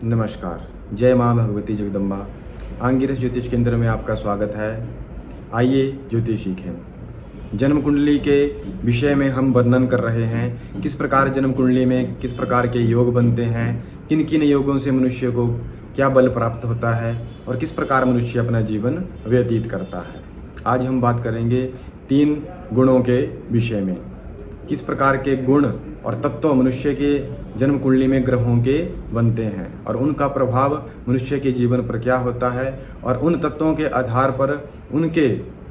नमस्कार। जय माँ भगवती जगदम्बा। आंगिरस ज्योतिष केंद्र में आपका स्वागत है। आइए ज्योतिष सीखें। जन्म कुंडली के विषय में हम वर्णन कर रहे हैं किस प्रकार जन्म कुंडली में किस प्रकार के योग बनते हैं, किन किन योगों से मनुष्य को क्या बल प्राप्त होता है और किस प्रकार मनुष्य अपना जीवन व्यतीत करता है। आज हम बात करेंगे 3 गुणों के विषय में। किस प्रकार के गुण और तत्व मनुष्य के जन्म कुंडली में ग्रहों के बनते हैं और उनका प्रभाव मनुष्य के जीवन पर क्या होता है, और उन तत्वों के आधार पर उनके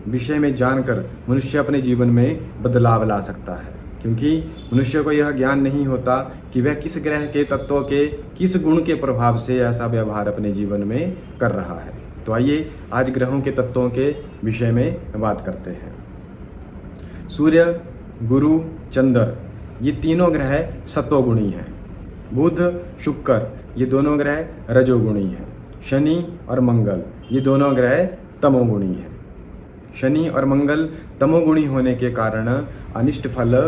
विषय में जानकर मनुष्य अपने जीवन में बदलाव ला सकता है। क्योंकि मनुष्य को यह ज्ञान नहीं होता कि वह किस ग्रह के तत्वों के किस गुण के प्रभाव से ऐसा व्यवहार अपने जीवन में कर रहा है। तो आइए आज ग्रहों के तत्वों के विषय में बात करते हैं। सूर्य, गुरु, चंद्र ये तीनों ग्रह सत्वगुणी हैं। बुध, शुक्र ये दोनों ग्रह रजोगुणी हैं। शनि और मंगल ये दोनों ग्रह तमोगुणी हैं। शनि और मंगल तमोगुणी होने के कारण अनिष्ट फल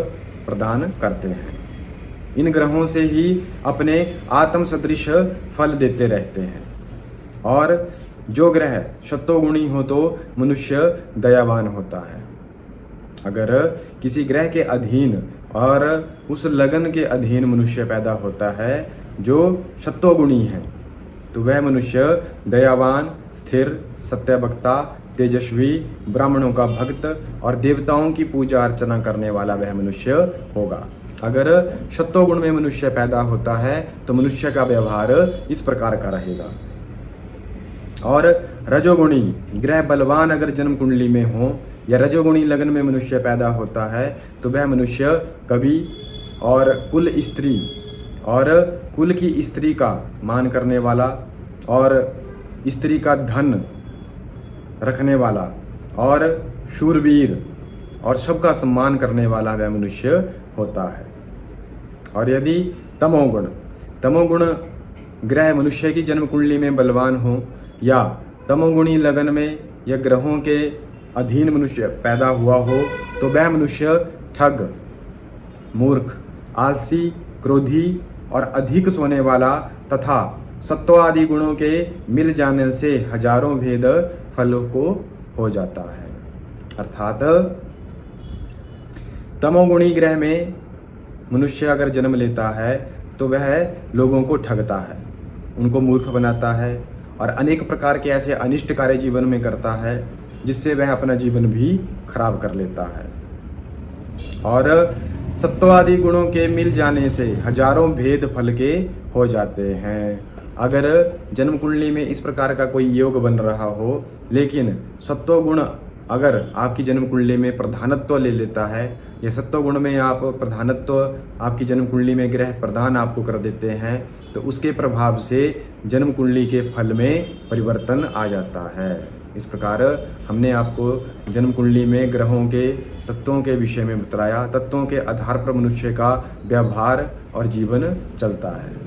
प्रदान करते हैं। इन ग्रहों से ही अपने आत्म सदृश फल देते रहते हैं। और जो ग्रह सत्वगुणी हो तो मनुष्य दयावान होता है। अगर किसी ग्रह के अधीन और उस लगन के अधीन मनुष्य पैदा होता है जो सत्वगुणी है तो वह मनुष्य दयावान, स्थिर, सत्यवक्ता, तेजस्वी, ब्राह्मणों का भक्त और देवताओं की पूजा अर्चना करने वाला वह मनुष्य होगा। अगर सत्वगुण में मनुष्य पैदा होता है तो मनुष्य का व्यवहार इस प्रकार का रहेगा। और रजोगुणी ग्रह बलवान अगर जन्म कुंडली में हो या रजोगुणी लगन में मनुष्य पैदा होता है तो वह मनुष्य कवि और कुल स्त्री और कुल की स्त्री का मान करने वाला और स्त्री का धन रखने वाला और शूरवीर और सबका सम्मान करने वाला वह मनुष्य होता है। और यदि तमोगुण ग्रह मनुष्य की जन्म कुंडली में बलवान हो या तमोगुणी लगन में या ग्रहों के अधीन मनुष्य पैदा हुआ हो तो वह मनुष्य ठग, मूर्ख, आलसी, क्रोधी और अधिक सोने वाला तथा सत्व आदि गुणों के मिल जाने से हजारों भेद फलों को हो जाता है। अर्थात तमोगुणी ग्रह में मनुष्य अगर जन्म लेता है तो वह लोगों को ठगता है, उनको मूर्ख बनाता है और अनेक प्रकार के ऐसे अनिष्ट कार्य जीवन में करता है जिससे वह अपना जीवन भी खराब कर लेता है। और सत्वादि गुणों के मिल जाने से हजारों भेद फल के हो जाते हैं। अगर जन्म कुंडली में इस प्रकार का कोई योग बन रहा हो लेकिन सत्वगुण अगर आपकी जन्म कुंडली में प्रधानत्व ले लेता है या सत्वगुण में आप प्रधानत्व आपकी जन्म कुंडली में ग्रह प्रदान आपको कर देते हैं तो उसके प्रभाव से जन्म कुंडली के फल में परिवर्तन आ जाता है। इस प्रकार हमने आपको जन्म कुंडली में ग्रहों के तत्वों के विषय में बताया। तत्वों के आधार पर मनुष्य का व्यवहार और जीवन चलता है।